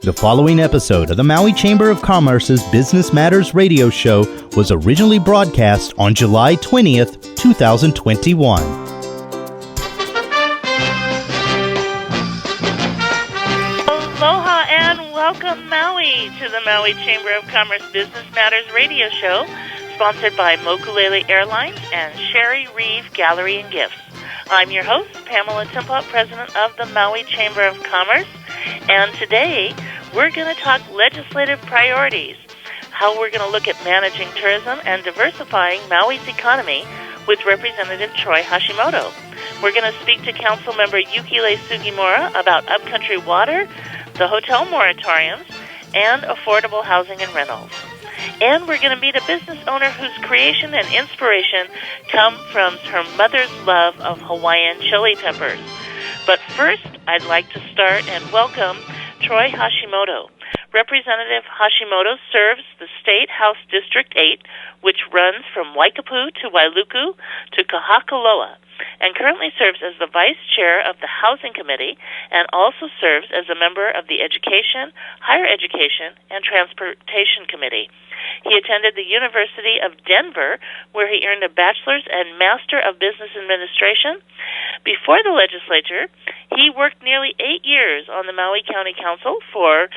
The following episode of the Maui Chamber of Commerce's Business Matters radio show was originally broadcast on July 20th, 2021. Aloha and welcome, Maui, to the Maui Chamber of Commerce Business Matters radio show, sponsored by Mokulele Airlines and Sherry Reeve Gallery and Gifts. I'm your host, Pamela Timpot, president of the Maui Chamber of Commerce, and today we're going to talk legislative priorities, how we're going to look at managing tourism and diversifying Maui's economy with Representative Troy Hasimoto. We're going to speak to Council Member Yukilei Sugimura about upcountry water, the hotel moratoriums, and affordable housing and rentals. And we're going to meet a business owner whose creation and inspiration come from her mother's love of Hawaiian chili peppers. But first, I'd like to start and welcome Troy Hasimoto. Representative Hasimoto serves the State House District 8, which runs from Waikapu to Wailuku to Kahakaloa, and currently serves as the Vice Chair of the Housing Committee and also serves as a member of the Education, Higher Education, and Transportation Committee. He attended the University of Denver, where he earned a bachelor's and master of business administration. Before the legislature, he worked nearly 8 years on the Maui County Council for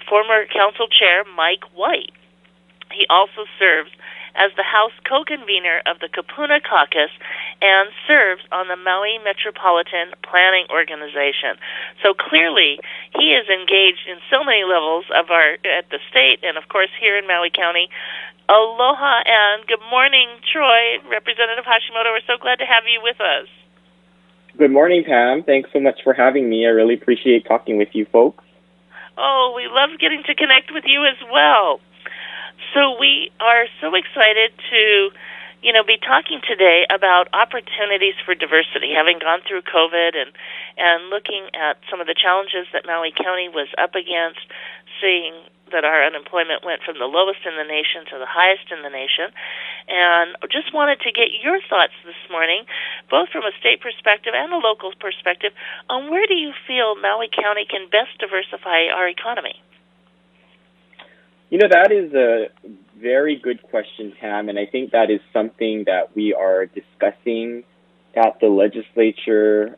former council chair Mike White. He also serves as the House co-convener of the Kapuna Caucus and serves on the Maui Metropolitan Planning Organization. So clearly, he is engaged in so many levels of at the state and, of course, here in Maui County. Aloha and good morning, Troy. Representative Hashimoto, we're so glad to have you with us. Good morning, Pam. Thanks so much for having me. I really appreciate talking with you folks. Oh, we love getting to connect with you as well. So we are so excited to, be talking today about opportunities for diversity, having gone through COVID and looking at some of the challenges that Maui County was up against, seeing that our unemployment went from the lowest in the nation to the highest in the nation. And just wanted to get your thoughts this morning, both from a state perspective and a local perspective, on where do you feel Maui County can best diversify our economy? That is a very good question, Pam, and I think that is something that we are discussing at the legislature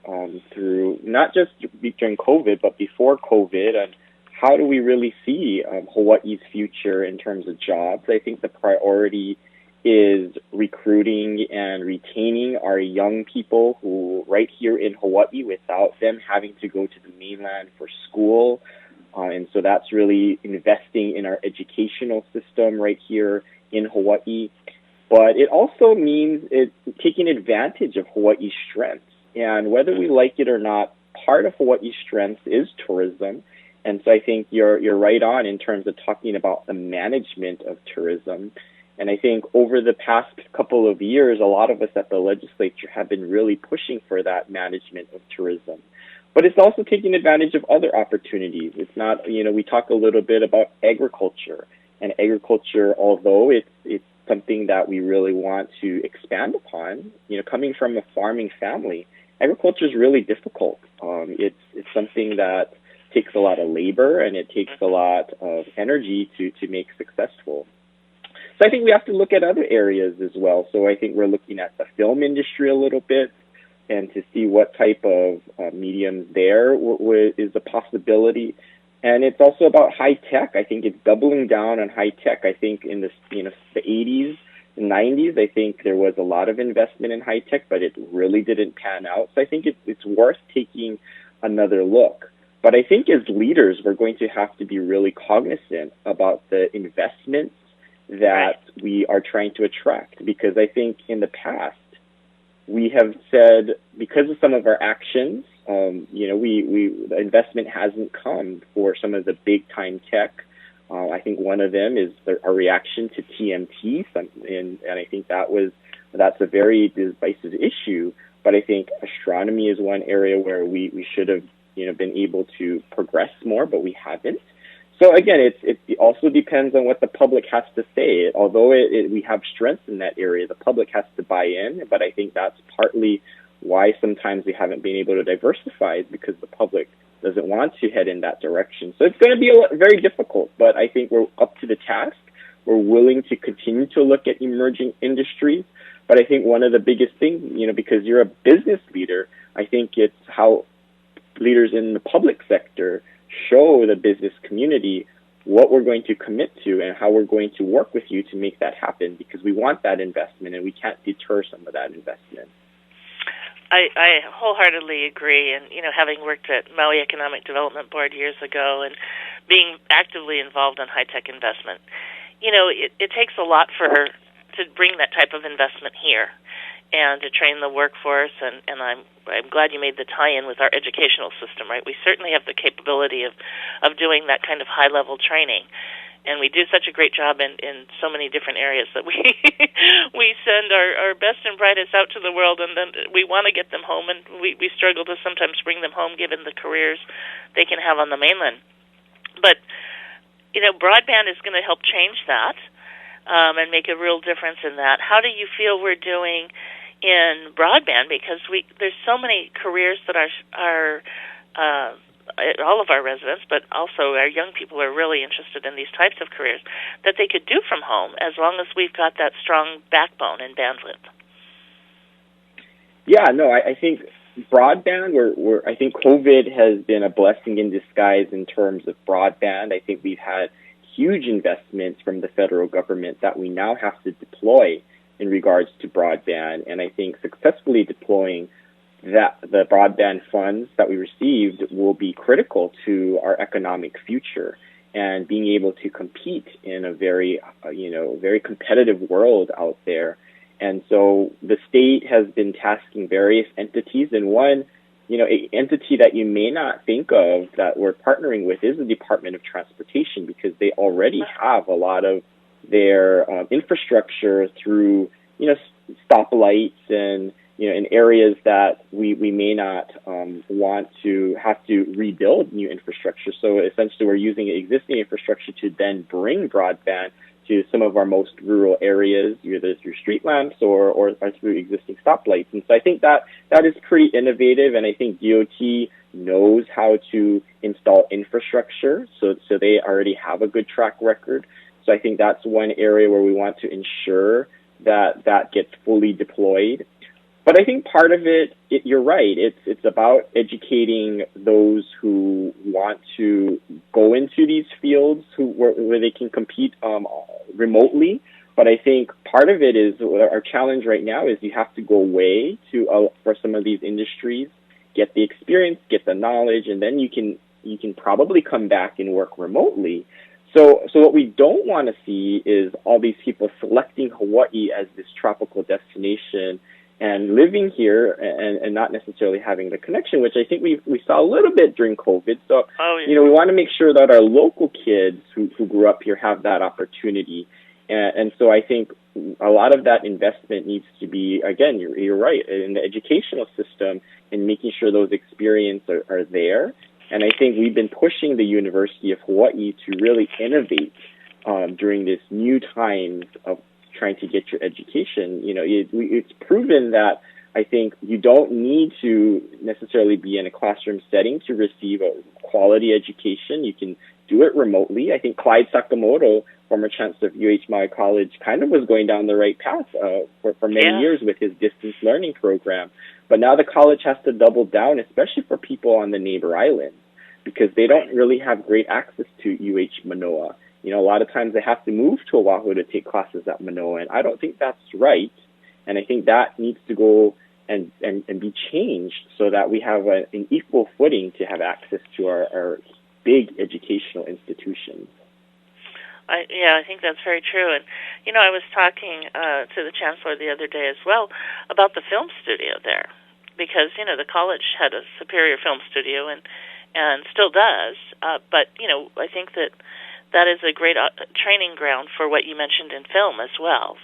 through not just during COVID, but before COVID, and how do we really see Hawaii's future in terms of jobs. I think the priority is recruiting and retaining our young people who right here in Hawaii without them having to go to the mainland for school. And so that's really investing in our educational system right here in Hawaii. But it also means taking advantage of Hawaii's strengths. And whether we like it or not, part of Hawaii's strengths is tourism. And so I think you're right on in terms of talking about the management of tourism. And I think over the past couple of years, a lot of us at the legislature have been really pushing for that management of tourism. But it's also taking advantage of other opportunities. It's not, we talk a little bit about agriculture. And agriculture, although it's something that we really want to expand upon, coming from a farming family, agriculture is really difficult. It's something that takes a lot of labor and it takes a lot of energy to make successful. So I think we have to look at other areas as well. So I think we're looking at the film industry a little bit, and to see what type of mediums there is a possibility. And it's also about high tech. I think it's doubling down on high tech. I think in the 80s and 90s, I think there was a lot of investment in high tech, but it really didn't pan out. So I think it's worth taking another look. But I think as leaders, we're going to have to be really cognizant about the investments that we are trying to attract, because I think in the past, we have said, because of some of our actions, the investment hasn't come for some of the big time tech. I think one of them is our reaction to TMT, and I think that's a very divisive issue. But I think astronomy is one area where we should have been able to progress more, but we haven't. So again, it also depends on what the public has to say. Although we have strengths in that area, the public has to buy in. But I think that's partly why sometimes we haven't been able to diversify, is because the public doesn't want to head in that direction. So it's going to be very difficult, but I think we're up to the task. We're willing to continue to look at emerging industries. But I think one of the biggest things, because you're a business leader, I think it's how leaders in the public sector show the business community what we're going to commit to and how we're going to work with you to make that happen, because we want that investment and we can't deter some of that investment. I wholeheartedly agree. And, having worked at Maui Economic Development Board years ago and being actively involved in high-tech investment, it takes a lot to bring that type of investment here and to train the workforce. And I'm glad you made the tie-in with our educational system, right? We certainly have the capability of doing that kind of high-level training. And we do such a great job in so many different areas that we we send our best and brightest out to the world, and then we want to get them home, and we struggle to sometimes bring them home given the careers they can have on the mainland. But, broadband is going to help change that and make a real difference in that. How do you feel we're doing in broadband? Because there's so many careers that are all of our residents, but also our young people are really interested in these types of careers that they could do from home as long as we've got that strong backbone and bandwidth. Yeah, no, I think broadband, I think COVID has been a blessing in disguise in terms of broadband. I think we've had huge investments from the federal government that we now have to deploy in regards to broadband, and I think successfully deploying that the broadband funds that we received will be critical to our economic future and being able to compete in a very competitive world out there. And so the state has been tasking various entities, and one, an entity that you may not think of that we're partnering with is the Department of Transportation, because they already have a lot of their infrastructure through, stoplights and in areas that we may not want to have to rebuild new infrastructure. So essentially we're using existing infrastructure to then bring broadband to some of our most rural areas, either through street lamps or through existing stoplights. And so I think that is pretty innovative, and I think DOT knows how to install infrastructure, so they already have a good track record. So I think that's one area where we want to ensure that gets fully deployed. But I think part of it, you're right, it's about educating those who want to go into these fields where they can compete remotely. But I think part of it is, our challenge right now is you have to go away for some of these industries, get the experience, get the knowledge, and then you can probably come back and work remotely. So what we don't want to see is all these people selecting Hawaii as this tropical destination and living here and not necessarily having the connection, which I think we saw a little bit during COVID. So, we want to make sure that our local kids who grew up here have that opportunity. And so I think a lot of that investment needs to be, again, you're right, in the educational system and making sure those experiences are there. And I think we've been pushing the University of Hawaii to really innovate during this new times of trying to get your education. It's proven that I think you don't need to necessarily be in a classroom setting to receive a quality education. You can do it remotely. I think Clyde Sakamoto, former chancellor of UH Maui College, kind of was going down the right path for many years with his distance learning program. But now the college has to double down, especially for people on the neighbor islands, because they don't really have great access to UH Manoa. A lot of times they have to move to Oahu to take classes at Manoa, and I don't think that's right. And I think that needs to go and be changed so that we have an equal footing to have access to our big educational institutions. I think that's very true. And, I was talking to the chancellor the other day as well about the film studio there, because, the college had a superior film studio and still does. But, I think that is a great training ground for what you mentioned in film as well.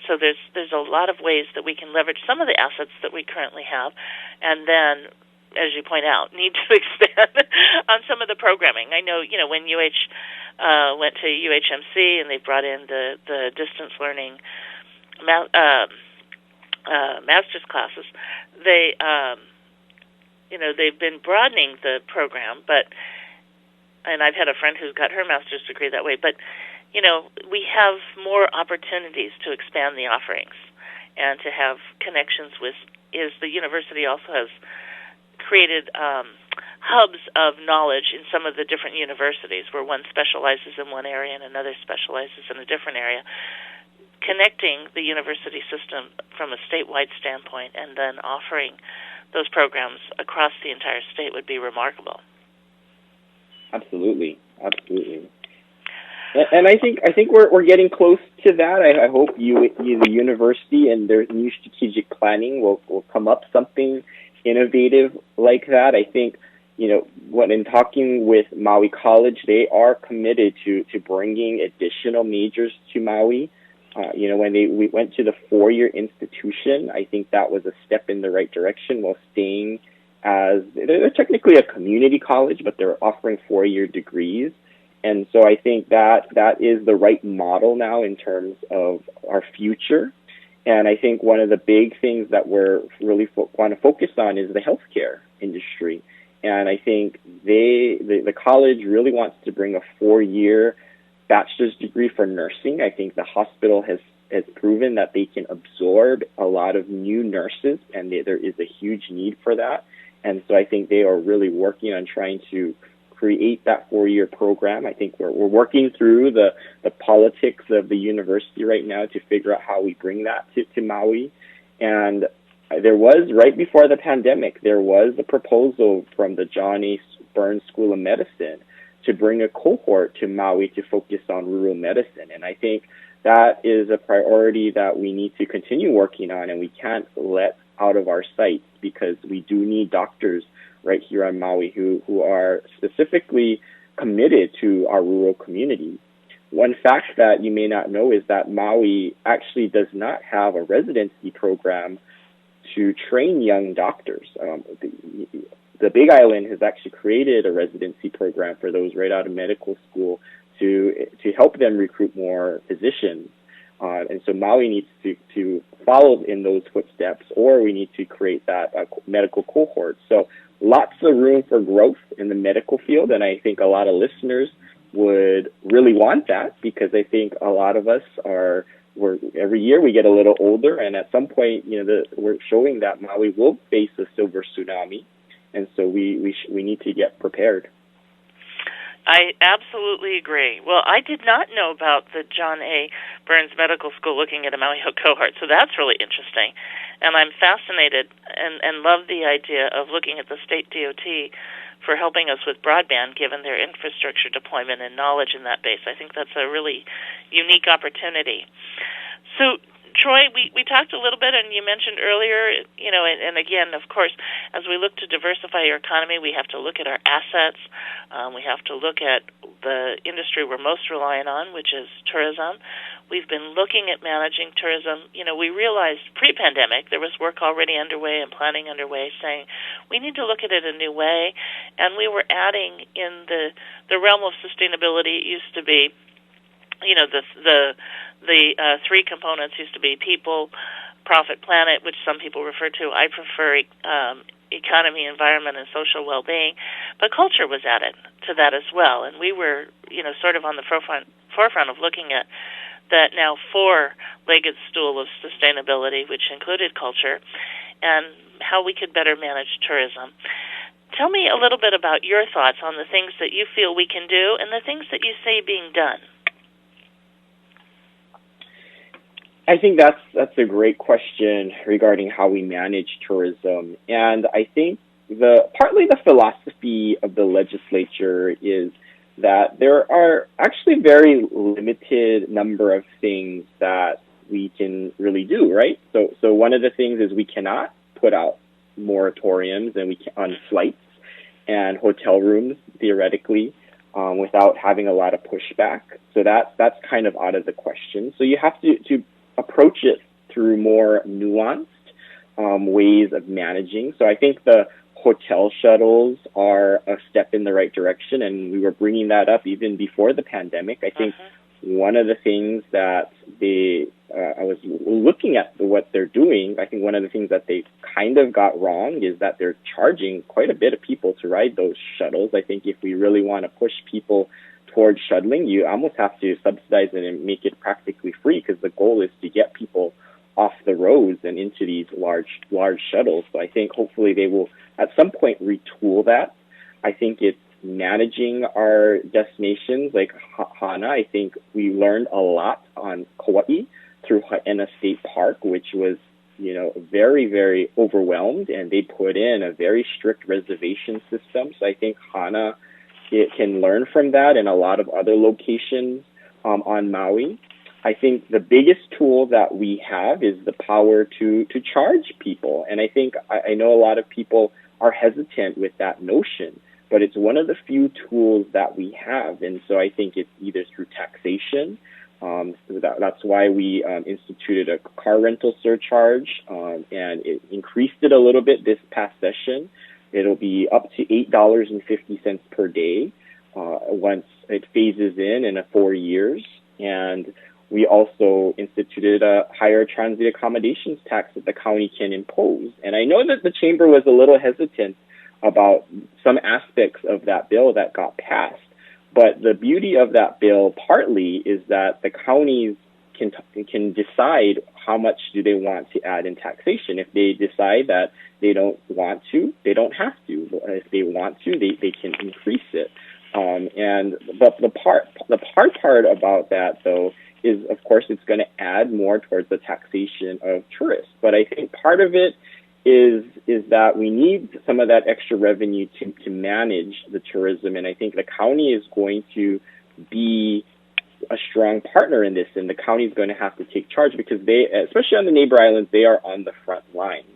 So there's a lot of ways that we can leverage some of the assets that we currently have, and then, as you point out, need to expand on some of the programming. I know, when UH went to UHMC and they brought in the distance learning master's classes, they they've been broadening the program, and I've had a friend who's got her master's degree that way, but, we have more opportunities to expand the offerings and to have connections with, the university also has created hubs of knowledge in some of the different universities where one specializes in one area and another specializes in a different area, connecting the university system from a statewide standpoint and then offering those programs across the entire state would be remarkable. Absolutely. And I think we're getting close to that. I hope the university and their new strategic planning will come up something innovative like that. I think, when in talking with Maui College, they are committed to bringing additional majors to Maui. When we went to the 4-year institution, I think that was a step in the right direction while staying as, they're technically a community college, but they're offering 4-year degrees. And so I think that is the right model now in terms of our future. And I think one of the big things that we're really want to focus on is the healthcare industry. And I think the college really wants to bring a 4-year bachelor's degree for nursing. I think the hospital has proven that they can absorb a lot of new nurses, and there is a huge need for that. And so I think they are really working on trying to create that 4-year program. I think we're working through the politics of the university right now to figure out how we bring that to Maui. And there was, right before the pandemic, there was a proposal from the John A. Burns School of Medicine to bring a cohort to Maui to focus on rural medicine. And I think that is a priority that we need to continue working on, and we can't let out of our sights, because we do need doctors right here on Maui who are specifically committed to our rural communities. One fact that you may not know is that Maui actually does not have a residency program to train young doctors. The Big Island has actually created a residency program for those right out of medical school to help them recruit more physicians. And so Maui needs to follow in those footsteps, or we need to create that medical cohort. So lots of room for growth in the medical field, and I think a lot of listeners would really want that, because I think a lot of us every year we get a little older, and at some point, we're showing that Maui will face a silver tsunami, and so we need to get prepared. I absolutely agree. Well, I did not know about the John A. Burns Medical School looking at a Maui cohort, so that's really interesting. And I'm fascinated and love the idea of looking at the state DOT for helping us with broadband, given their infrastructure deployment and knowledge in that base. I think that's a really unique opportunity. So, Troy, we talked a little bit, and you mentioned earlier, and again, of course, as we look to diversify our economy, we have to look at our assets. We have to look at the industry we're most reliant on, which is tourism. We've been looking at managing tourism. We realized pre-pandemic there was work already underway and planning underway saying we need to look at it a new way, and we were adding in the realm of sustainability. It used to be, the 3 components used to be people, profit, planet, which some people refer to. I prefer economy, environment, and social well-being. But culture was added to that as well. And we were, sort of on the forefront of looking at that now 4-legged stool of sustainability, which included culture, and how we could better manage tourism. Tell me a little bit about your thoughts on the things that you feel we can do and the things that you see being done. I think that's a great question regarding how we manage tourism. And I think partly the philosophy of the legislature is that there are actually very limited number of things that we can really do, right? So one of the things is we cannot put out moratoriums on flights and hotel rooms, theoretically, without having a lot of pushback. So that's kind of out of the question. So you have to approach it through more nuanced ways of managing. So I think the hotel shuttles are a step in the right direction, and we were bringing that up even before the pandemic. I think one of the things that I was looking at what they're doing. I think one of the things that they kind of got wrong is that they're charging quite a bit of people to ride those shuttles. I think if we really want to push people towards shuttling, you almost have to subsidize it and make it practically free, because the goal is to get people off the roads and into these large shuttles. So I think hopefully they will at some point retool that. I think it's managing our destinations like Hana. I think we learned a lot on Kauai through Haena State Park, which was, very, very overwhelmed, and they put in a very strict reservation system. So I think Hana, it can learn from that, and a lot of other locations on Maui. I think the biggest tool that we have is the power to charge people. And I think I know a lot of people are hesitant with that notion, but it's one of the few tools that we have. And so I think it's either through taxation. That's why we instituted a car rental surcharge, and it increased it a little bit this past session. It'll be up to $8.50 per day once it phases in 4 years. And we also instituted a higher transit accommodations tax that the county can impose. And I know that the chamber was a little hesitant about some aspects of that bill that got passed. But the beauty of that bill partly is that the counties can decide how much do they want to add in taxation. If they decide that they don't want to, they don't have to. If they want to, they can increase it. But the hard part about that, though, is, of course, it's going to add more towards the taxation of tourists. But I think part of it is that we need some of that extra revenue to manage the tourism, and I think the county is going to be a strong partner in this, and the county is going to have to take charge, because they, especially on the neighbor islands, they are on the front line,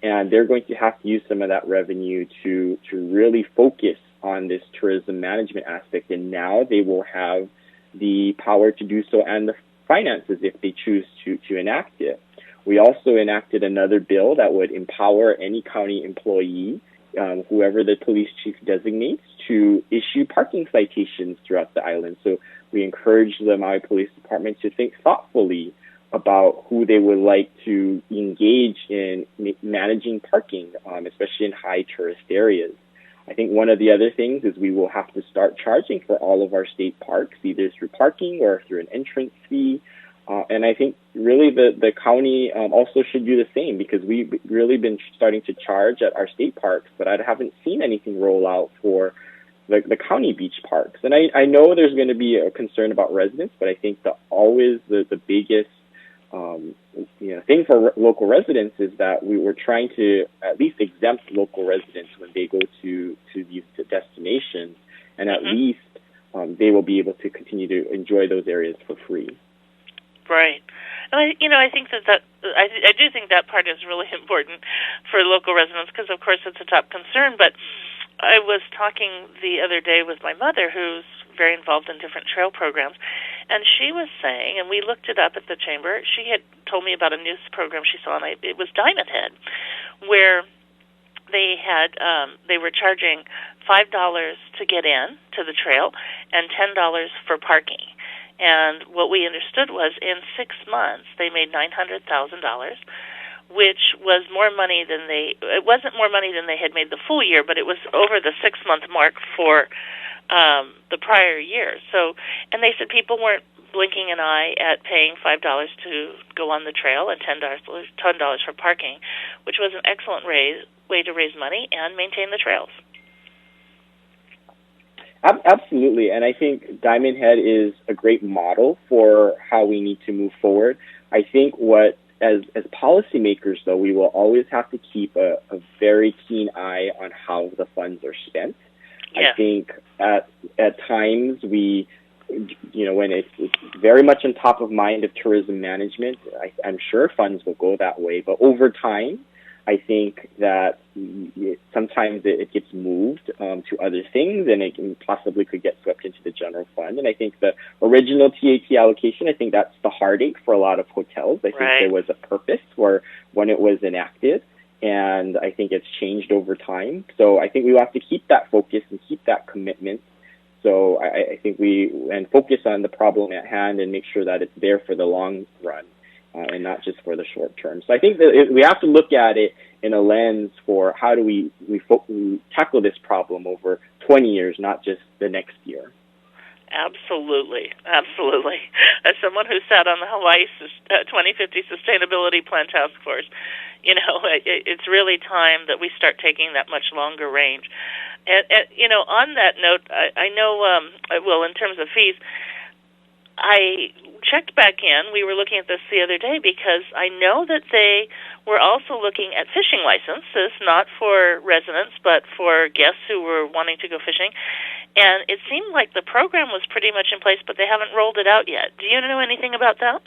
and they're going to have to use some of that revenue to really focus on this tourism management aspect, and now they will have the power to do so and the finances if they choose to enact it. We also enacted another bill that would empower any county employee, whoever the police chief designates, to issue parking citations throughout the island. So we encourage the Maui Police Department to think thoughtfully about who they would like to engage in managing parking, especially in high tourist areas. I think one of the other things is we will have to start charging for all of our state parks, either through parking or through an entrance fee. And I think really the county also should do the same, because we've really been starting to charge at our state parks, but I haven't seen anything roll out for the county beach parks. And I know there's going to be a concern about residents, but I think the biggest thing for local residents is that we were trying to at least exempt local residents when they go to these destinations, and at least they will be able to continue to enjoy those areas for free. Right. And I think that I do think that part is really important for local residents, because of course it's a top concern. But I was talking the other day with my mother, who's very involved in different trail programs, and she was saying, and we looked it up at the chamber, she had told me about a news program she saw, and it was Diamond Head, where they were charging $5 to get in to the trail and $10 for parking. And what we understood was in 6 months they made $900,000, which was more money than it wasn't more money than they had made the full year, but it was over the 6-month mark for the prior year. So, and they said people weren't blinking an eye at paying $5 to go on the trail and $10 for parking, which was an excellent way to raise money and maintain the trails. Absolutely, and I think Diamond Head is a great model for how we need to move forward. I think as policymakers, though, we will always have to keep a very keen eye on how the funds are spent. Yeah. I think at times when it's very much on top of mind of tourism management, I'm sure funds will go that way, but over time, I think that sometimes it gets moved to other things, and it possibly could get swept into the general fund. And I think the original TAT allocation, I think that's the heartache for a lot of hotels. I think there was a purpose for when it was enacted, and I think it's changed over time. So I think we will have to keep that focus and keep that commitment So I think we focus on the problem at hand and make sure that it's there for the long run and not just for the short term. So I think that we have to look at it in a lens for how do we tackle this problem over 20 years, not just the next year. Absolutely. As someone who sat on the Hawaii 2050 Sustainability Plan Task Force, it's really time that we start taking that much longer range. And on that note, I know, in terms of fees, I checked back in. We were looking at this the other day because I know that they were also looking at fishing licenses, not for residents, but for guests who were wanting to go fishing. And it seemed like the program was pretty much in place, but they haven't rolled it out yet. Do you know anything about that?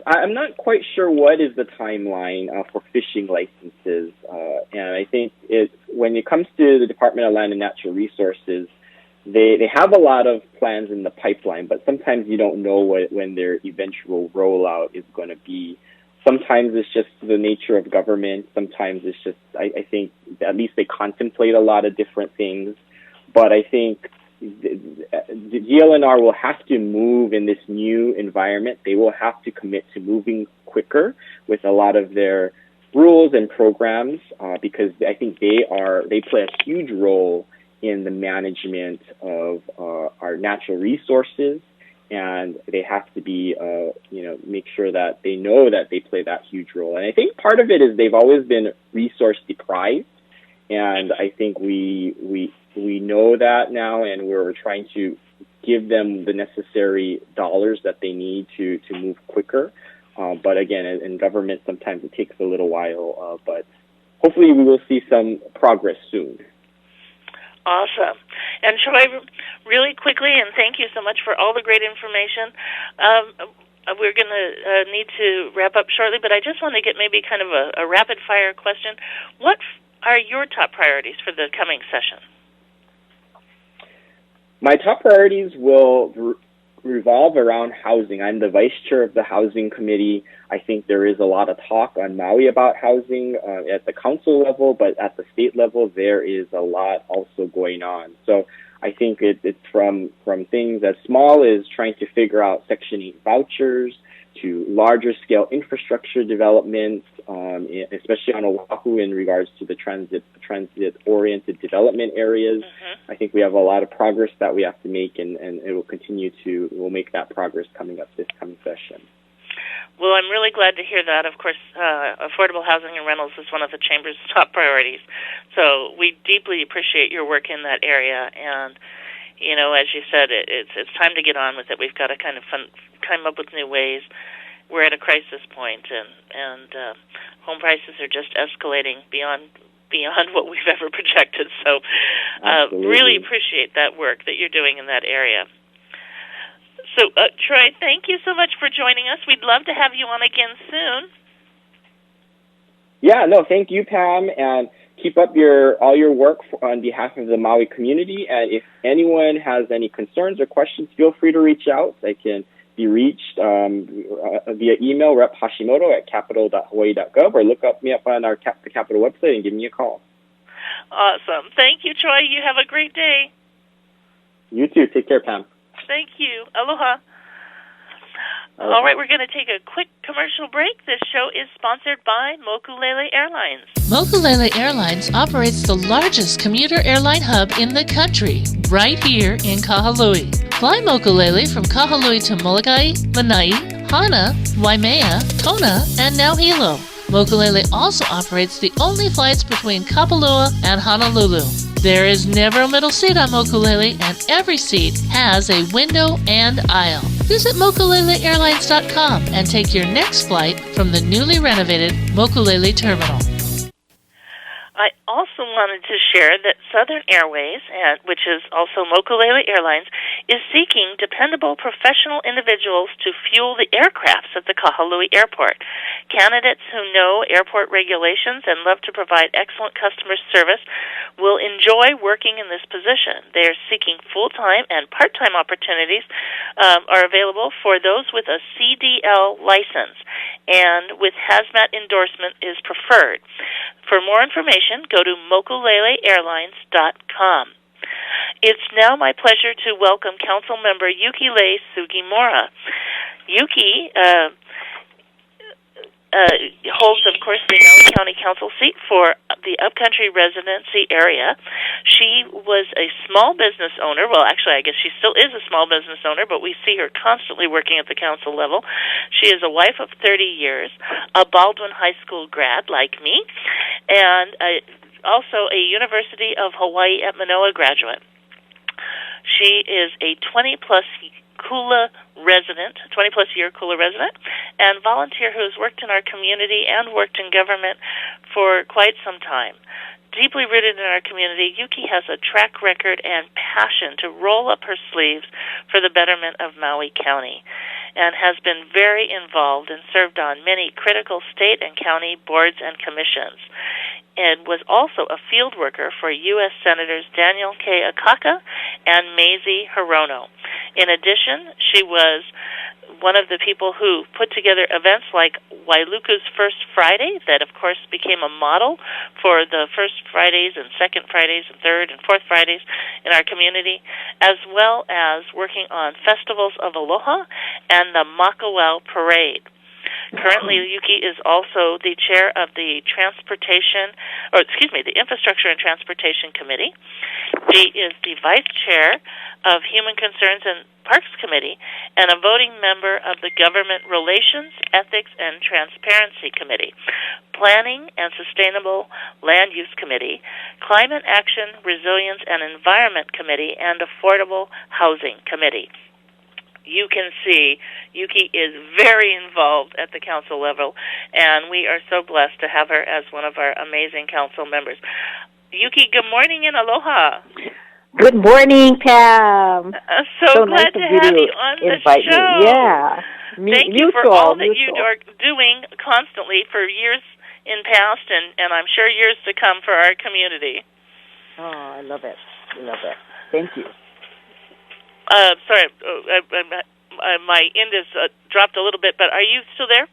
I'm not quite sure what is the timeline for fishing licenses, and I think when it comes to the Department of Land and Natural Resources, they have a lot of plans in the pipeline, but sometimes you don't know when their eventual rollout is going to be. Sometimes it's just the nature of government. Sometimes it's just, I think, at least they contemplate a lot of different things. But I think the DLNR will have to move in this new environment. They will have to commit to moving quicker with a lot of their rules and programs because I think they play a huge role in the management of our natural resources. And they have to be, make sure that they know that they play that huge role. And I think part of it is they've always been resource deprived, and I think we know that now, and we're trying to give them the necessary dollars that they need to move quicker. But again, in government, sometimes it takes a little while. But hopefully, we will see some progress soon. Awesome. And Troy, really quickly, and thank you so much for all the great information. We're going to need to wrap up shortly, but I just want to get maybe kind of a rapid-fire question. What are your top priorities for the coming session? My top priorities will revolve around housing. I'm the vice chair of the housing committee. I think there is a lot of talk on Maui about housing at the council level, but at the state level, there is a lot also going on. So I think it's from things as small as trying to figure out Section 8 vouchers to larger scale infrastructure development, especially on Oahu in regards to the transit-oriented development areas. Mm-hmm. I think we have a lot of progress that we have to make, and it will we'll make that progress coming up this coming session. Well, I'm really glad to hear that. Of course, affordable housing and rentals is one of the Chamber's top priorities. So we deeply appreciate your work in that area. And, as you said, it's time to get on with it. We've got to kind of come up with new ways. We're at a crisis point, and home prices are just escalating beyond what we've ever projected. So really appreciate that work that you're doing in that area. So, Troy, thank you so much for joining us. We'd love to have you on again soon. Yeah, no, thank you, Pam, and keep up all your work on behalf of the Maui community. And if anyone has any concerns or questions, feel free to reach out. I can be reached via email, Rep. Hasimoto at capital.hawaii.gov, or look me up on the Capitol website and give me a call. Awesome. Thank you, Troy. You have a great day. You too. Take care, Pam. Thank you. Aloha. All right, we're going to take a quick commercial break. This show is sponsored by Mokulele Airlines. Mokulele Airlines operates the largest commuter airline hub in the country, right here in Kahului. Fly Mokulele from Kahului to Molokai, Lanai, Hana, Waimea, Kona, and now Hilo. Mokulele also operates the only flights between Kapalua and Honolulu. There is never a middle seat on Mokulele, and every seat has a window and aisle. Visit mokuleleairlines.com and take your next flight from the newly renovated Mokulele Terminal. I also wanted to share that Southern Airways, which is also Mokulele Airlines, is seeking dependable professional individuals to fuel the aircrafts at the Kahului Airport. Candidates who know airport regulations and love to provide excellent customer service will enjoy working in this position. They are seeking full-time and part-time opportunities are available for those with a CDL license, and with hazmat endorsement is preferred. For more information, go to mokuleleairlines.com. It's now my pleasure to welcome Council Member Yukilei Sugimura. Yuki holds, of course, the Maui County Council seat for the Upcountry residency area. She was a small business owner. Well, actually, I guess she still is a small business owner, but we see her constantly working at the council level. She is a wife of 30 years, a Baldwin High School grad like me, and also a University of Hawaii at Manoa graduate. She is a 20-plus year Kula resident, and volunteer who has worked in our community and worked in government for quite some time. Deeply rooted in our community, Yuki has a track record and passion to roll up her sleeves for the betterment of Maui County, and has been very involved and served on many critical state and county boards and commissions, and was also a field worker for U.S. Senators Daniel K. Akaka and Mazie Hirono. In addition, she was one of the people who put together events like Wailuku's First Friday, that of course became a model for the First Fridays and Second Fridays and Third and Fourth Fridays in our community, as well as working on Festivals of Aloha and the Makawao Parade. Currently, Yuki is also the chair of the the Infrastructure and Transportation Committee. She is the vice chair of Human Concerns and Parks Committee and a voting member of the Government Relations, Ethics, and Transparency Committee, Planning and Sustainable Land Use Committee, Climate Action, Resilience, and Environment Committee, and Affordable Housing Committee. You can see Yuki is very involved at the council level, and we are so blessed to have her as one of our amazing council members. Yuki, good morning and aloha. Good morning, Pam. So glad nice to have you on the show. Me. Yeah. Thank you for all that you are doing constantly for years in past, and I'm sure years to come for our community. Oh, I love it. Thank you. Sorry, my end is dropped a little bit, but are you still there?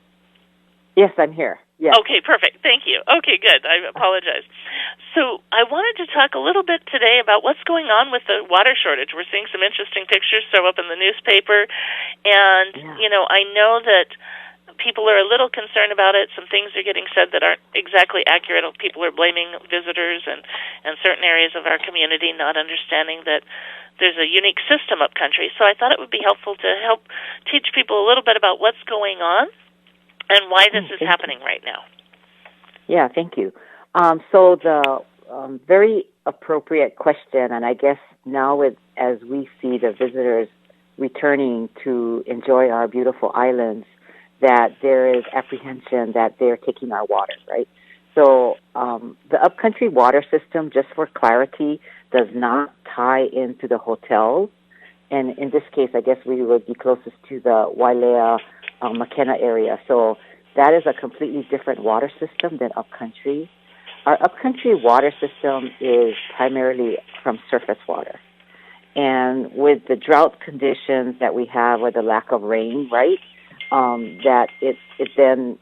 Yes, I'm here. Yes. Okay, perfect. Thank you. Okay, good. I apologize. So I wanted to talk a little bit today about what's going on with the water shortage. We're seeing some interesting pictures show up in the newspaper, and, I know that people are a little concerned about it. Some things are getting said that aren't exactly accurate. People are blaming visitors and certain areas of our community, not understanding that there's a unique system up country. So I thought it would be helpful to help teach people a little bit about what's going on and why this is happening right now. Yeah, thank you. So the very appropriate question, and I guess now as we see the visitors returning to enjoy our beautiful islands, that there is apprehension that they're taking our water, right? So the upcountry water system, just for clarity, does not tie into the hotels. And in this case, I guess we would be closest to the Wailea, McKenna area. So that is a completely different water system than upcountry. Our upcountry water system is primarily from surface water. And with the drought conditions that we have, or the lack of rain, right, that it then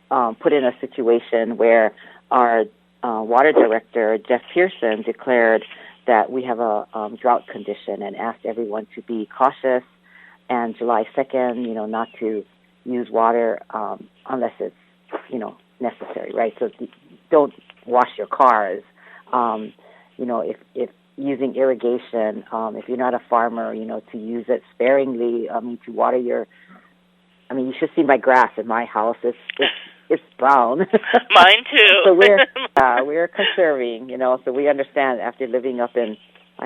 put in a situation where our water director, Jeff Pearson, declared that we have a drought condition and asked everyone to be cautious, and July 2nd, not to use water unless it's, necessary, right? So don't wash your cars. If using irrigation, if you're not a farmer, to use it sparingly, to water you should see my grass in my house. It's brown. Mine too. So we're conserving, so we understand after living up in,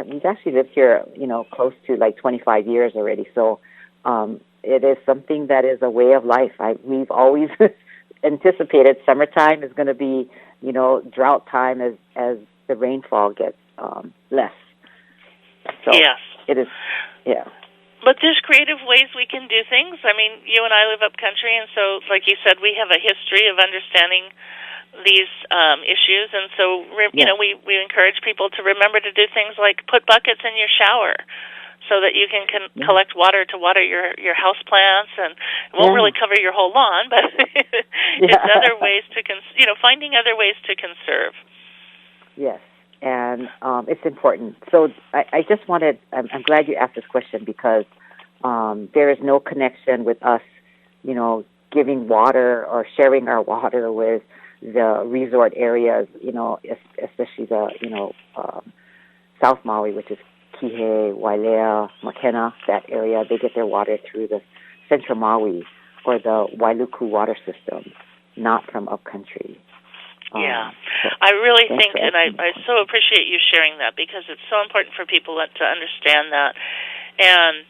we've actually lived here, close to like 25 years already. So it is something that is a way of life. We've always anticipated summertime is going to be, drought time as the rainfall gets less. So yes. It is, yeah. But there's creative ways we can do things. I mean, you and I live up country, and so, like you said, we have a history of understanding these issues, and so, we encourage people to remember to do things like put buckets in your shower so that you can collect water to water your house plants, and it won't really cover your whole lawn, but it's other ways to, finding other ways to conserve. Yes. and it's important. So I just wanted, I'm glad you asked this question because there is no connection with us, giving water or sharing our water with the resort areas, especially the, South Maui, which is Kihei, Wailea, Makena, that area. They get their water through the Central Maui or the Wailuku water system, not from upcountry. Yeah, I really think, and I so appreciate you sharing that because it's so important for people to understand that. And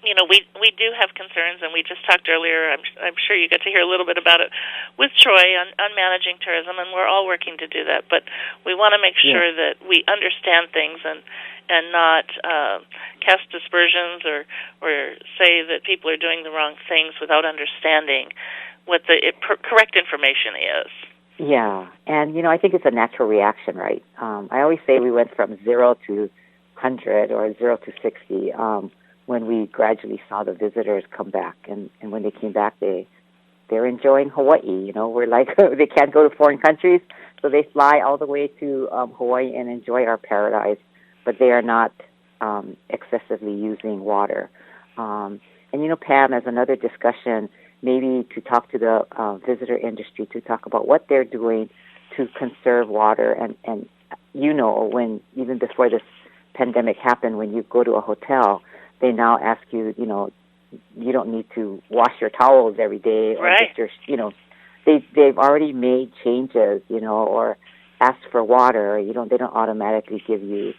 we do have concerns, and we just talked earlier. I'm sure you got to hear a little bit about it with Troy on managing tourism, and we're all working to do that. But we want to make sure that we understand things and not cast aspersions or say that people are doing the wrong things without understanding what the correct information is. Yeah, and I think it's a natural reaction, right? I always say we went from 0 to 100 or 0 to 60 when we gradually saw the visitors come back, and when they came back, they're enjoying Hawaii. We're like they can't go to foreign countries, so they fly all the way to Hawaii and enjoy our paradise, but they are not excessively using water. And Pam, as another discussion, maybe to talk to the visitor industry to talk about what they're doing to conserve water. And when even before this pandemic happened, when you go to a hotel, they now ask you, you don't need to wash your towels every day. Or right. They've already made changes, or asked for water. They don't automatically give you,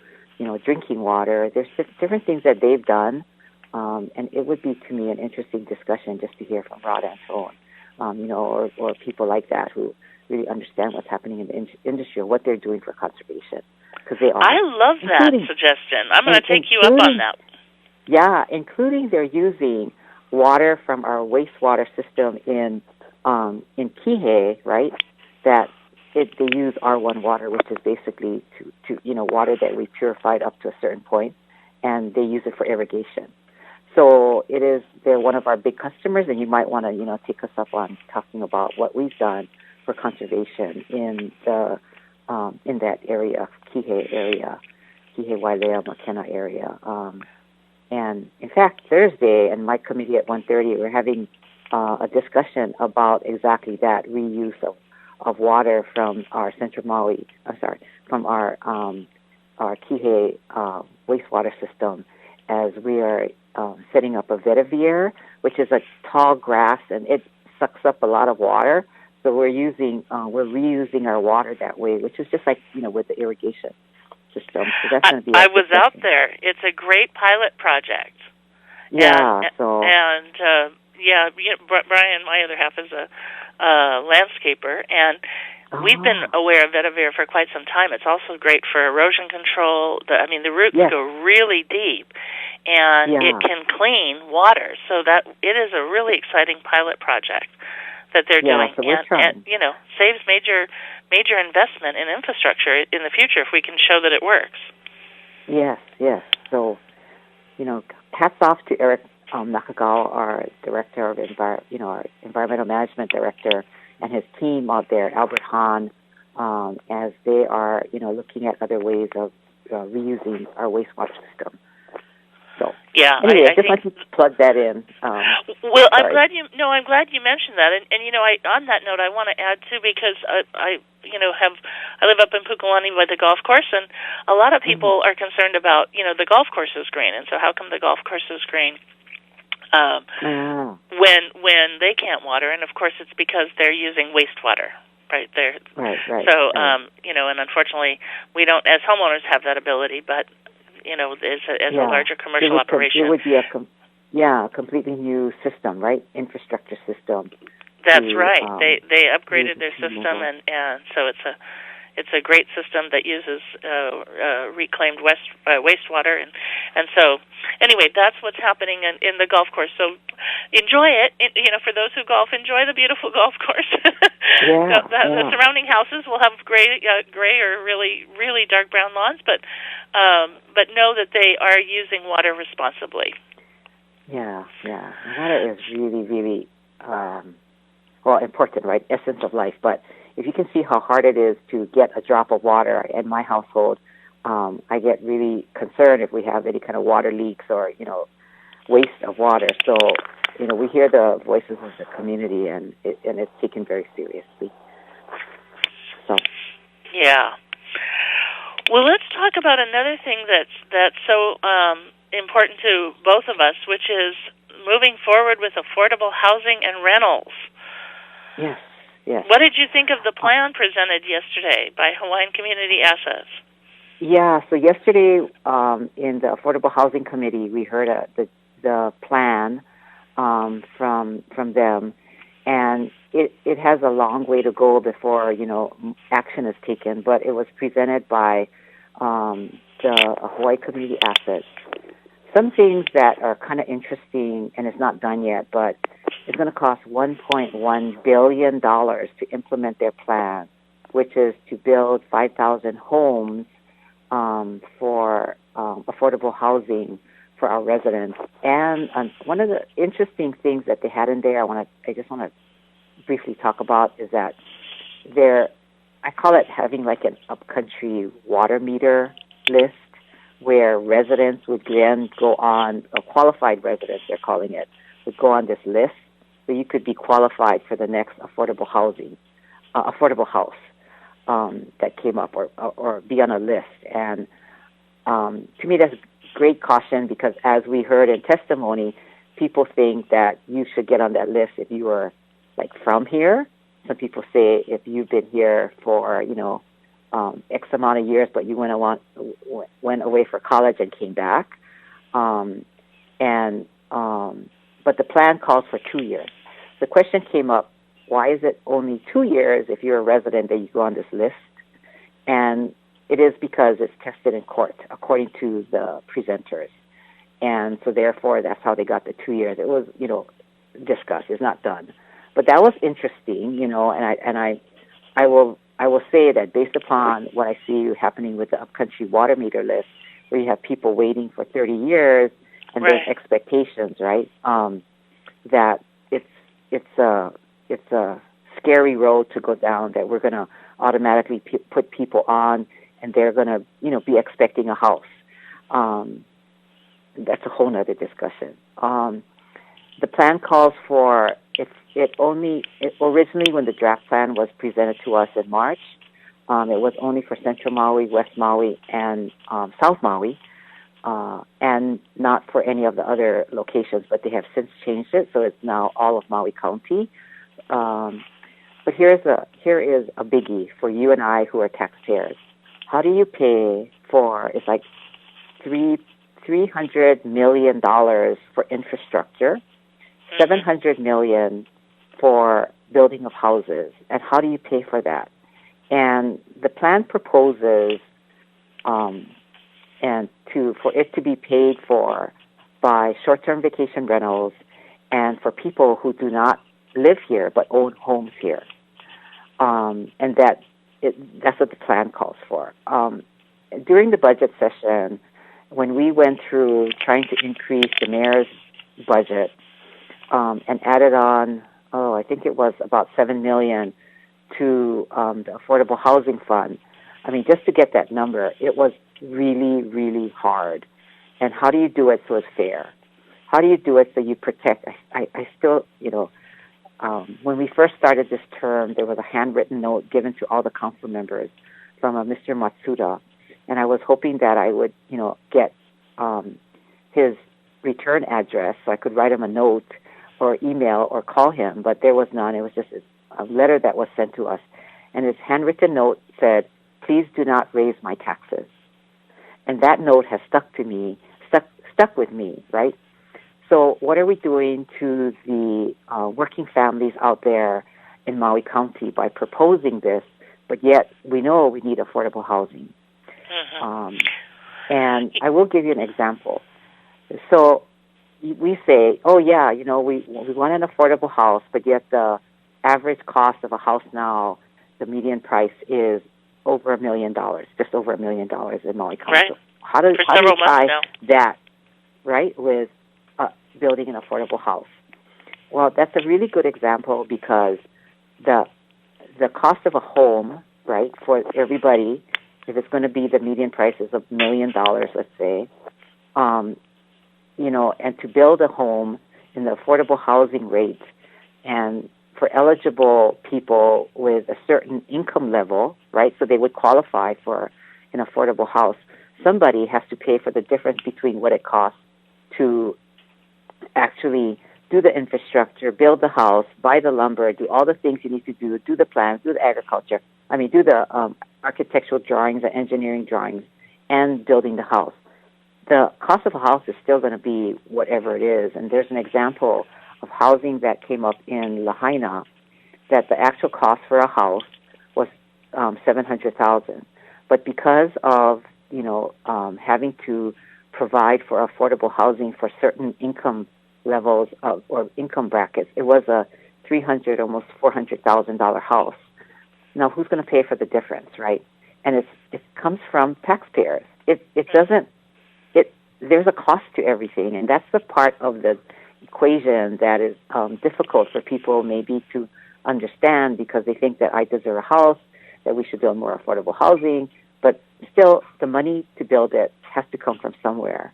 drinking water. There's different things that they've done. And it would be, to me, an interesting discussion just to hear from Rod and so on, or people like that who really understand what's happening in the industry or what they're doing for conservation. Because they are. I love that suggestion. I'm going to take you up on that. Yeah, including they're using water from our wastewater system in Kihei, right? That they use R1 water, which is basically to water that we purified up to a certain point, and they use it for irrigation. So they're one of our big customers, and you might want to, take us up on talking about what we've done for conservation in that area, Kihei, Wailea, Makena area. And in fact, Thursday, in my committee at 1:30, we're having a discussion about exactly that reuse of water from our Central Maui. From our Kihei wastewater system, as we are setting up a vetiver, which is a tall grass, and it sucks up a lot of water. So we're reusing our water that way, which is just like with the irrigation system. So that's going to be. I was out there. It's a great pilot project. Yeah. Brian, my other half, is a landscaper, and we've been aware of vetiver for quite some time. It's also great for erosion control. The roots go really deep, and it can clean water. So that it is a really exciting pilot project that they're doing, so and saves major investment in infrastructure in the future if we can show that it works. Yes. So, hats off to Eric Nakagawa, our director of our environmental management director, and his team out there, Albert Hahn, as they are, looking at other ways of reusing our wastewater system. So, anyway, I just wanted to plug that in. I'm glad you mentioned that, and on that note, I want to add too, because I live up in Kekoolani by the golf course, and a lot of people are concerned about the golf course is green, and so how come the golf course is green? When they can't water, and of course it's because they're using wastewater, right? Right. So, and unfortunately we don't, as homeowners, have that ability, but as a larger commercial operation, it would be a completely new system, right? Infrastructure system. That's right. They upgraded their system, and so it's a great system that uses reclaimed wastewater, and so anyway, that's what's happening in the golf course. So enjoy it. For those who golf, enjoy the beautiful golf course. The surrounding houses will have gray or really really dark brown lawns, but know that they are using water responsibly. Yeah. Water is really really important, right? Essence of life, but if you can see how hard it is to get a drop of water in my household, I get really concerned if we have any kind of water leaks or, waste of water. So, we hear the voices of the community, and it's taken very seriously. So. Yeah. Well, let's talk about another thing that's so important to both of us, which is moving forward with affordable housing and rentals. Yes, yes. What did you think of the plan presented yesterday by Hawaiian Community Assets? Yeah, so yesterday in the Affordable Housing Committee, we heard the plan from them, and it has a long way to go before action is taken. But it was presented by the Hawaii Community Assets. Some things that are kind of interesting, and it's not done yet, but it's going to cost $1.1 billion to implement their plan, which is to build 5,000 homes for affordable housing for our residents. And one of the interesting things that they had in there, I just want to briefly talk about, is that I call it having like an upcountry water meter list, where residents would then go on, qualified residents they're calling it, would go on this list, so you could be qualified for the next affordable house that came up, or be on a list. And to me, that's great caution, because as we heard in testimony, people think that you should get on that list if you were like from here. Some people say if you've been here for X amount of years, but you went away for college and came back, but the plan calls for 2 years. The question came up: why is it only 2 years if you're a resident that you go on this list? And it is because it's tested in court, according to the presenters, and so therefore that's how they got the 2 years. It was discussed. It's not done, but that was interesting, and I will say that based upon what I see happening with the upcountry water meter list, where you have people waiting for 30 years, and right, there's expectations, right? That it's a scary road to go down, that we're going to automatically put people on, and they're going to be expecting a house. That's a whole other discussion. The plan calls for originally, when the draft plan was presented to us in March, it was only for Central Maui, West Maui, and South Maui, and not for any of the other locations. But they have since changed it, so it's now all of Maui County. But here is a biggie for you and I who are taxpayers. How do you pay for? It's like $300 million for infrastructure, $700 million for building of houses, and how do you pay for that? And the plan proposes for it to be paid for by short-term vacation rentals, and for people who do not live here but own homes here, and that's what the plan calls for. During the budget session, when we went through trying to increase the mayor's budget, and added on, I think it was about $7 million to the Affordable Housing Fund. I mean, just to get that number, it was really, really hard. And how do you do it so it's fair? How do you do it so you protect? I still, when we first started this term, there was a handwritten note given to all the council members from a Mr. Matsuda, and I was hoping that I would, get his return address so I could write him a note or email or call him, but there was none. It was just a letter that was sent to us, and his handwritten note said, "Please do not raise my taxes." And that note has stuck with me, right? So what are we doing to the working families out there in Maui County by proposing this, but yet we know we need affordable housing? Mm-hmm. And I will give you an example. So we say, we want an affordable house, but yet the average cost of a house now, the median price is over $1 million, just over $1 million in Maui County. Right. So how do you tie that, right, with building an affordable house? Well, that's a really good example, because the the cost of a home, right, for everybody, if it's going to be the median price is $1 million, let's say, and to build a home in the affordable housing rate, and for eligible people with a certain income level, right, so they would qualify for an affordable house, somebody has to pay for the difference between what it costs to actually do the infrastructure, build the house, buy the lumber, do all the things you need to do the plans, do the agriculture, do the architectural drawings, the engineering drawings, and building the house. The cost of a house is still going to be whatever it is. And there's an example of housing that came up in Lahaina that the actual cost for a house was $700,000. But because of, having to provide for affordable housing for certain income levels or income brackets, it was a $300,000, almost $400,000 house. Now, who's going to pay for the difference, right? And it comes from taxpayers. There's a cost to everything, and that's the part of the equation that is difficult for people maybe to understand, because they think that I deserve a house, that we should build more affordable housing, but still the money to build it has to come from somewhere.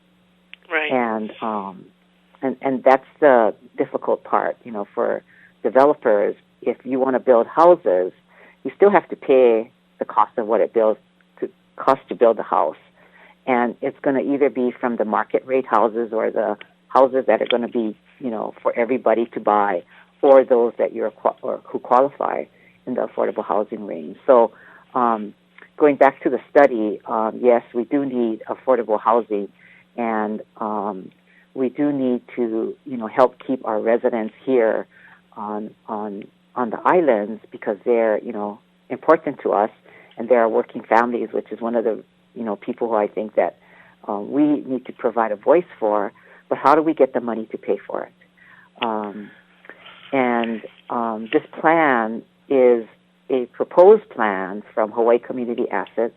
Right. And that's the difficult part, for developers. If you want to build houses, you still have to pay the cost of what it costs to build the house. And it's going to either be from the market rate houses or the houses that are going to be, for everybody to buy, or those that who qualify in the affordable housing range. So, going back to the study, yes, we do need affordable housing, and we do need to, help keep our residents here on the islands, because they're, important to us, and they are working families, which is one of the people who I think that we need to provide a voice for, but how do we get the money to pay for it? This plan is a proposed plan from Hawaii Community Assets.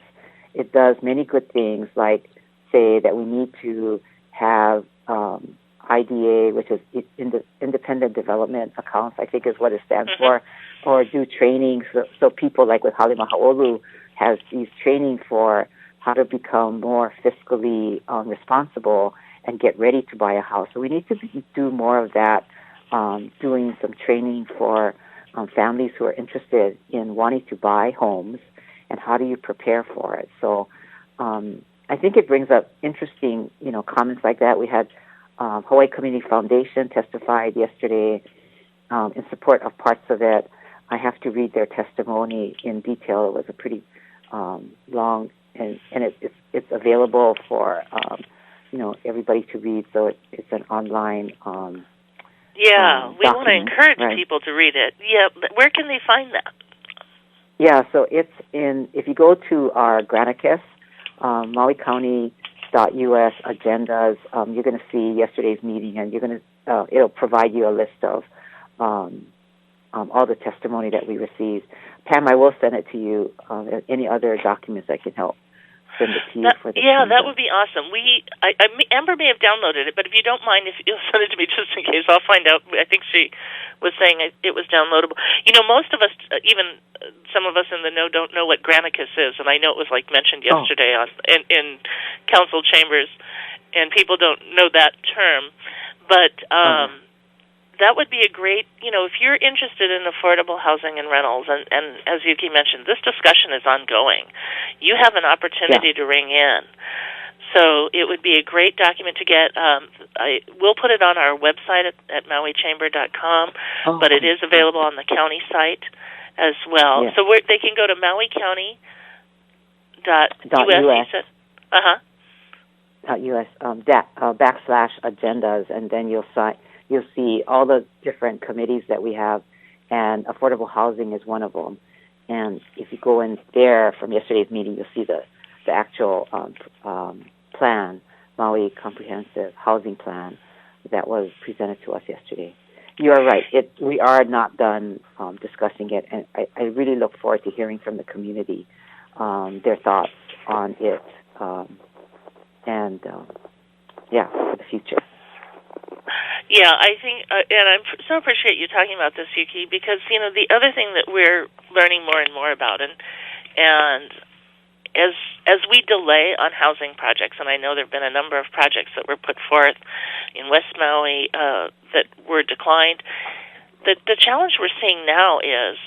It does many good things, like say that we need to have IDA, which is Independent Development Accounts, I think is what it stands for, or do training. So people like with Halima Ha'olu has these training for how to become more fiscally responsible and get ready to buy a house. So we need to do more of that, doing some training for families who are interested in wanting to buy homes, and how do you prepare for it. So I think it brings up interesting, comments like that. We had Hawaii Community Foundation testified yesterday in support of parts of it. I have to read their testimony in detail. It was a pretty long, and it's available for everybody to read. So it's an online. We want to encourage people to read it. Yeah, where can they find that? Yeah, so it's if you go to our Granicus, Maui County.us agendas, you're going to see yesterday's meeting, and you're going to it'll provide you a list of all the testimony that we received. Pam, I will send it to you. Any other documents I can help send it to you for the that would be awesome. Amber may have downloaded it, but if you don't mind, if you'll send it to me just in case, I'll find out. I think she was saying it was downloadable. Most of us, even some of us in the know, don't know what Granicus is, and I know it was mentioned yesterday in council chambers, and people don't know that term, but that would be a great, if you're interested in affordable housing and rentals, and as Yuki mentioned, this discussion is ongoing. You have an opportunity to ring in. So it would be a great document to get. We'll put it on our website at mauichamber.com, but it is available on the county site as well. Yeah. So they can go to mauicounty.us. .us /agendas, and then you'll see all the different committees that we have, and affordable housing is one of them. And if you go in there from yesterday's meeting, you'll see the actual plan, Maui Comprehensive Housing Plan, that was presented to us yesterday. You are right. We are not done discussing it, and I really look forward to hearing from the community their thoughts on it, for the future. Yeah, I think, and I so appreciate you talking about this, Yuki, because, the other thing that we're learning more and more about. And as we delay on housing projects, and I know there have been a number of projects that were put forth in West Maui that were declined, the challenge we're seeing now is,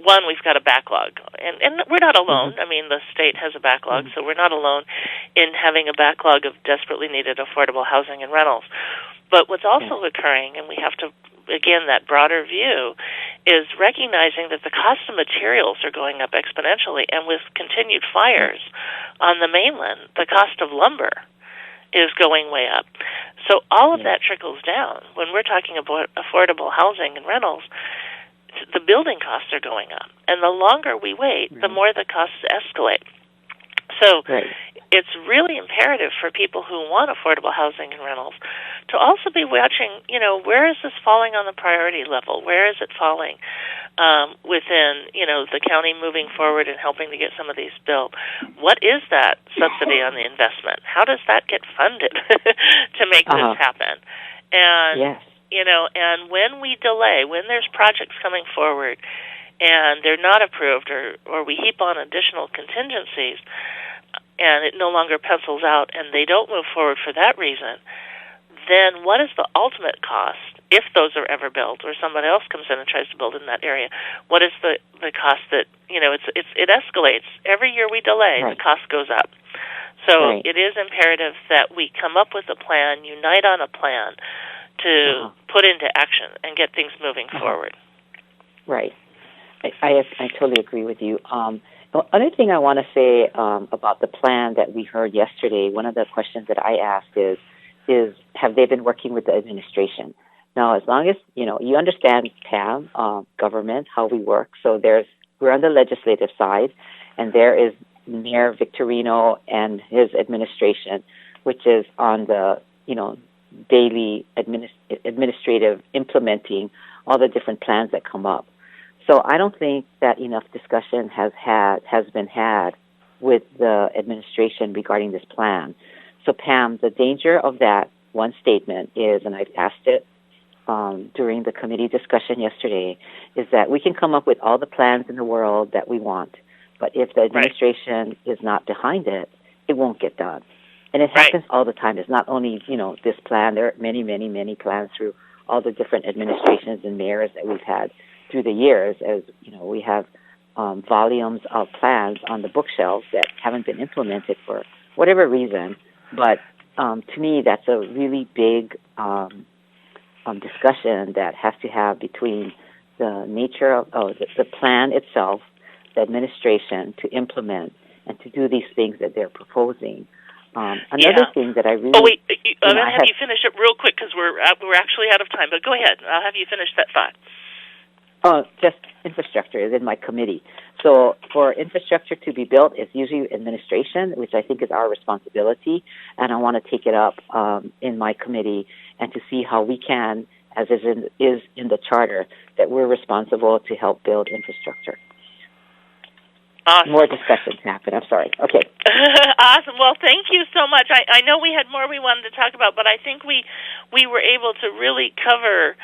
one, we've got a backlog, and we're not alone. I mean, the state has a backlog, so we're not alone in having a backlog of desperately needed affordable housing and rentals. But what's also occurring, and we have to, again, that broader view, is recognizing that the cost of materials are going up exponentially, and with continued fires on the mainland, the cost of lumber is going way up. So all of that trickles down. When we're talking about affordable housing and rentals, the building costs are going up. And the longer we wait, the more the costs escalate. So it's really imperative for people who want affordable housing and rentals to also be watching, where is this falling on the priority level? Where is it falling within, the county moving forward and helping to get some of these built? What is that subsidy on the investment? How does that get funded to make this happen? And, and when we delay, when there's projects coming forward and they're not approved or we heap on additional contingencies, and it no longer pencils out, and they don't move forward for that reason, then what is the ultimate cost, if those are ever built, or somebody else comes in and tries to build in that area? What is the cost that, it escalates. Every year we delay, the cost goes up. So it is imperative that we come up with a plan, unite on a plan to put into action and get things moving forward. Right. I totally agree with you. The other thing I want to say about the plan that we heard yesterday, one of the questions that I asked is have they been working with the administration? Now, as long as, you understand, Pam, government, how we work. So we're on the legislative side, and there is Mayor Victorino and his administration, which is on the, daily administrative implementing all the different plans that come up. So I don't think that enough discussion has been had with the administration regarding this plan. So Pam, the danger of that one statement is, and I've asked it during the committee discussion yesterday, is that we can come up with all the plans in the world that we want, but if the administration is not behind it, it won't get done. And it happens all the time. It's not only, this plan. There are many, many, many plans through all the different administrations and mayors that we've had through the years. As we have volumes of plans on the bookshelves that haven't been implemented for whatever reason. But to me, that's a really big discussion that has to have between the nature of the plan itself, the administration to implement and to do these things that they're proposing. Another thing that I really... Oh, wait. I'm going to have you finish it real quick because we're actually out of time. But go ahead. I'll have you finish that thought. Just infrastructure is in my committee. So for infrastructure to be built, it's usually administration, which I think is our responsibility. And I want to take it up in my committee and to see how we can, as is in the charter, that we're responsible to help build infrastructure. Awesome. More discussions happen. I'm sorry. Okay. Awesome. Well, thank you so much. I know we had more we wanted to talk about, but I think we were able to really cover,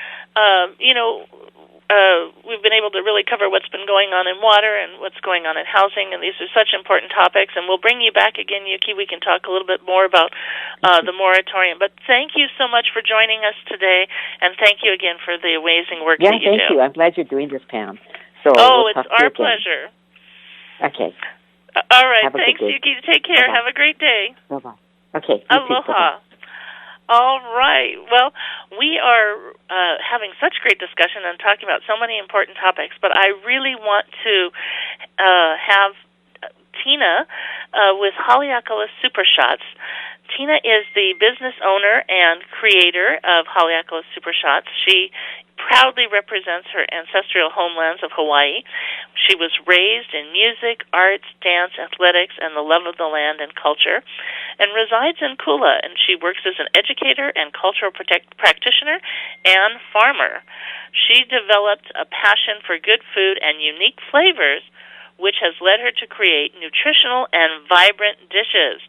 we've been able to really cover what's been going on in water and what's going on in housing, and these are such important topics. And we'll bring you back again, Yuki. We can talk a little bit more about the moratorium. But thank you so much for joining us today, and thank you again for the amazing work that you do. Yeah, thank you. I'm glad you're doing this, Pam. So it's our pleasure. Okay. All right. Thanks, Yuki. Take care. Bye-bye. Have a great day. Bye-bye. Okay. Aloha. All right. Well, we are having such great discussion and talking about so many important topics, but I really want to have Tina with Haleakala Super Shots. Tina is the business owner and creator of Haleakala Super Shots. She proudly represents her ancestral homelands of Hawaii. She was raised in music, arts, dance, athletics, and the love of the land and culture, and resides in Kula, and she works as an educator and cultural practitioner and farmer. She developed a passion for good food and unique flavors, which has led her to create nutritional and vibrant dishes.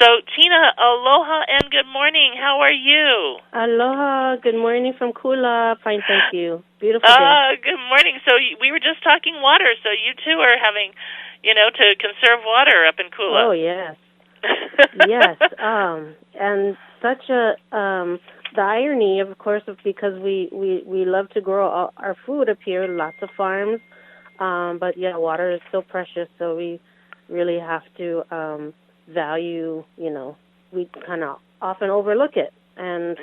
So, Tina, aloha and Joan, good morning. How are you? Aloha. Good morning from Kula. Fine, thank you. Beautiful day. Good morning. So we were just talking water, so you two are having, to conserve water up in Kula. Oh, yes. Yes. And such a, the irony, of course, because we love to grow our food up here, lots of farms, but yeah, water is so precious, so we really have to value, we kind of often overlook it. And,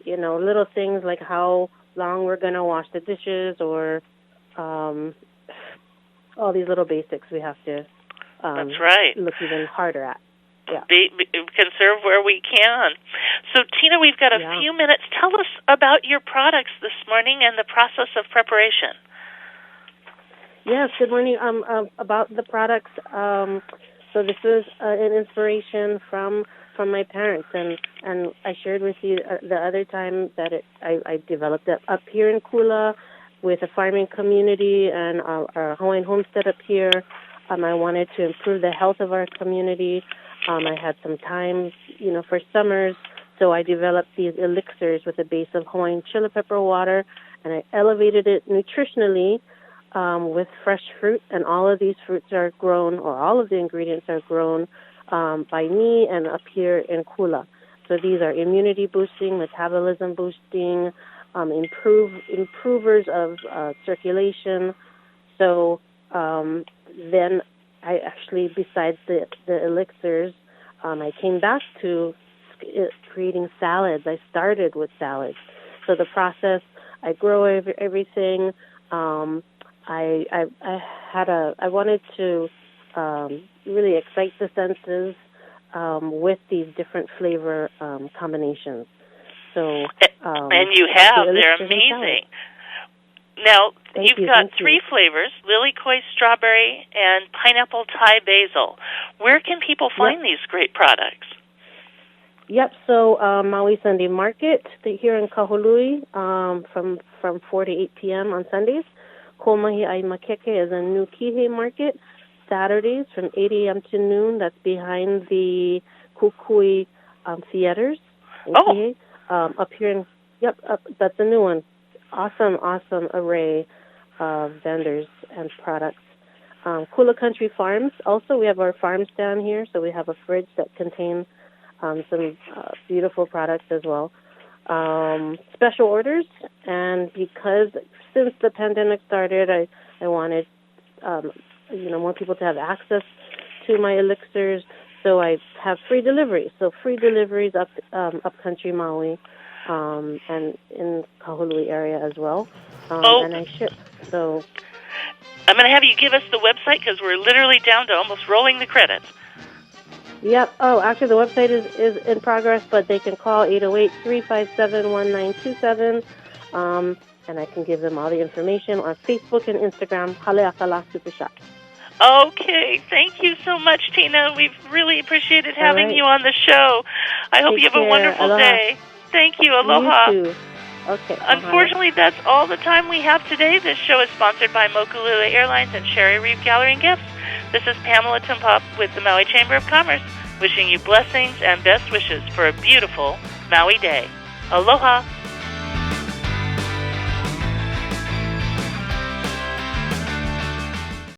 little things like how long we're going to wash the dishes or all these little basics we have to That's right. look even harder at. Yeah. Conserve where we can. So, Tina, we've got a few minutes. Tell us about your products this morning and the process of preparation. Yes, good morning. About the products, so this is an inspiration from my parents, and I shared with you the other time that I developed it up here in Kula with a farming community and our Hawaiian homestead up here. I wanted to improve the health of our community. I had some time, for summers, so I developed these elixirs with a base of Hawaiian chili pepper water, and I elevated it nutritionally with fresh fruit, and all of these fruits are grown, or all of the ingredients are grown by me and up here in Kula. So these are immunity boosting, metabolism boosting, improvers of circulation. So then I actually, besides the elixirs, I came back to creating salads. I started with salads. So the process, I grow everything. I wanted to really excite the senses with these different flavor combinations. So and you have. They're amazing. Now, you've got three flavors, lily koi strawberry and pineapple Thai basil. Where can people find these great products? Yep, so Maui Sunday Market here in Kahului from 4 to 8 p.m. on Sundays. Komahi'ai Makeke is a new Kihei Market, Saturdays from 8 a.m. to noon. That's behind the Kukui theaters in Kihei. Up here that's a new one. Awesome array of vendors and products. Kula Country Farms, also we have our farm stand here, so we have a fridge that contains some beautiful products as well. Special orders, and because since the pandemic started, I wanted more people to have access to my elixirs, so I have free deliveries. So free deliveries up country Maui. And in Kahului area as well. And I ship. So I'm going to have you give us the website because we're literally down to almost rolling the credits. Yep. Oh, actually, the website is in progress, but they can call 808-357-1927, and I can give them all the information on Facebook and Instagram, Haleakala Super Shop. Okay, thank you so much, Tina. We've really appreciated having you on the show. I hope you have a wonderful day. Thank you. Aloha. You too. Okay. Unfortunately, that's all the time we have today. This show is sponsored by Mokulele Airlines and Sherry Reeve Gallery and Gifts. This is Pamela Timpop with the Maui Chamber of Commerce, wishing you blessings and best wishes for a beautiful Maui day. Aloha.